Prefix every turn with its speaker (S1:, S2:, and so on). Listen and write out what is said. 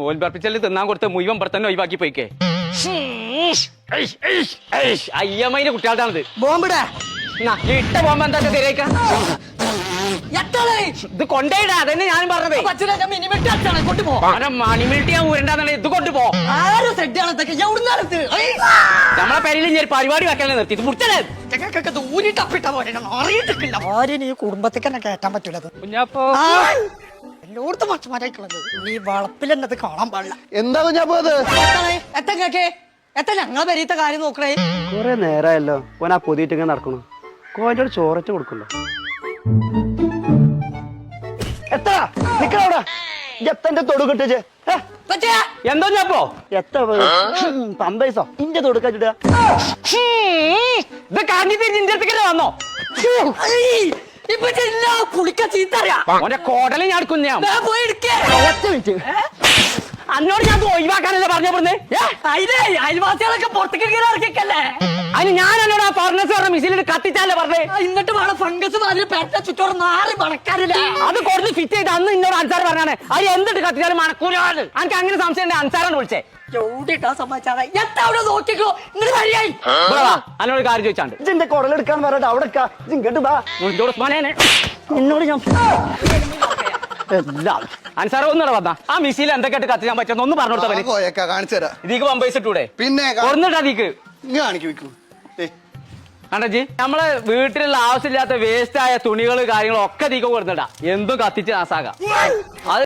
S1: ഓൽ പറപ്പിച്ചല് തിന്നാൻ കൊടുത്ത മുഴുവൻ ഇവിടെ തന്നെ ഒഴിവാക്കി പോയിക്കേ. അയ്യമ്മയുടെ കുട്ടികളുടെ
S2: ബോംബിടാ
S1: ഇട്ട പോകുമ്പോ എന്താ ശരിയാക്കാം. ഇത് കൊണ്ടേയിടാ, അതന്നെ ഞാനും പറഞ്ഞത്. മണിമിലിറ്റി ഞാൻ ഊരണ്ടാന്നെ ഇത് കൊണ്ടുപോ. നമ്മളെ പേരിൽ ഞാൻ പരിപാടി വെക്കാൻ നിർത്തി ഇത് മുട്ടല്ലേ
S2: കുടുംബത്തേക്ക് തന്നെ കയറ്റാൻ പറ്റൂലത്.
S1: കുഞ്ഞാപ്പോ
S2: എല്ലായിടത്തും മച്ചമാരായിട്ടുള്ളത് ഈ വളപ്പിൽ എന്നത് കാണാൻ പാടില്ല.
S3: എന്താ കുഞ്ഞാപ്പോ അത്?
S2: എത്ര ഞങ്ങളെ പെരീത്തെ കാര്യം നോക്കണേ.
S3: കൊറേ നേരമായല്ലോ ഓൻ ആ പൊതിയിട്ട് നടക്കണു. കോൻ്റെ ചോറച്ച് കൊടുക്കല്ലോ. എത്ര നിക്കവിടെ എത്തന്റെ തൊടു കിട്ടിച്ച്
S1: എന്തോ ഞാപ്പോ
S3: എത്ര പമ്പൈസോ ഇന്റെ തൊടുക്കാച്ചിട്ട
S1: ഇത് കാഞ്ഞി തിരിഞ്ഞ് അടുത്തേക്കല്ലേ വന്നോ?
S2: കുളിക്ക ചീത്തറിയാ
S1: ഓന്റെ കോടല് ഞാൻ എടുക്കും. ഞാൻ
S2: പോയി എടുക്കേ.
S1: അന്നോട് ഞാൻ ഒഴിവാക്കാനല്ലേ പറഞ്ഞേ.
S2: അയൽവാസികളൊക്കെ പുറത്തേക്ക് ഇറക്കിക്കല്ലേ.
S1: അതിന് ഞാൻ എന്നോട് ആ ഫർണസ് പറഞ്ഞ മിസിലിട്ട് കത്തിച്ചാലേ പറഞ്ഞേ.
S2: എന്നിട്ട് വേണം ഫംഗസ് മാതിരി പേറ്റ ചുറ്റോറ് 4 മണക്കാരില്ല.
S1: അത് കൊടുത്ത് ഫിറ്റ് ചെയ്ത് അന്ന് ഇന്നോട് അൻസാർ പറഞ്ഞാണ് അത് എന്തിട്ട് കത്തിച്ചാലും മണക്കൂലാണ്. എനിക്ക് അങ്ങനെ സംശയം അൻസാറാണ് വിളിച്ചേ.
S2: എവിടെട്ടാ സമാച്ചാറ എത്തവിടെ നോക്കിക്കോ. ഇങ്ങനെ വഴിയായി
S1: എന്നോട് കാര്യം ചോദിച്ചാണ്ട്
S3: ഇതിന്റെ കുടലെടുക്കാൻ പറഞ്ഞിട്ട് അവിടെ ഇങ്ങോട്ട് ബാ.
S1: എന്നോട് ഞാൻ അൻസാറ ഒന്നൂടെ വന്നാ ആ മിസിയിൽ എന്തൊക്കെയായിട്ട് കത്തിച്ചാൻ പറ്റുന്ന ഒന്ന് പറഞ്ഞു കൊടുത്താ
S3: കാണിച്ചുതരാം.
S1: ഇതിക്ക് പമ്പൈസ് ഇട്ടൂടെ?
S3: പിന്നെ
S1: കൊന്നിട്ടാ ഇതിക്ക്
S3: കാണിക്കൂ.
S1: കണ്ടജി നമ്മളെ വീട്ടിലുള്ള ആവശ്യമില്ലാത്ത വേസ്റ്റ് ആയ തുണികള് കാര്യങ്ങളും ഒക്കെ തീക്ക് കൊടുത്തിട്ടാ എന്തും കത്തിച്ച് നാസാകാം. അത്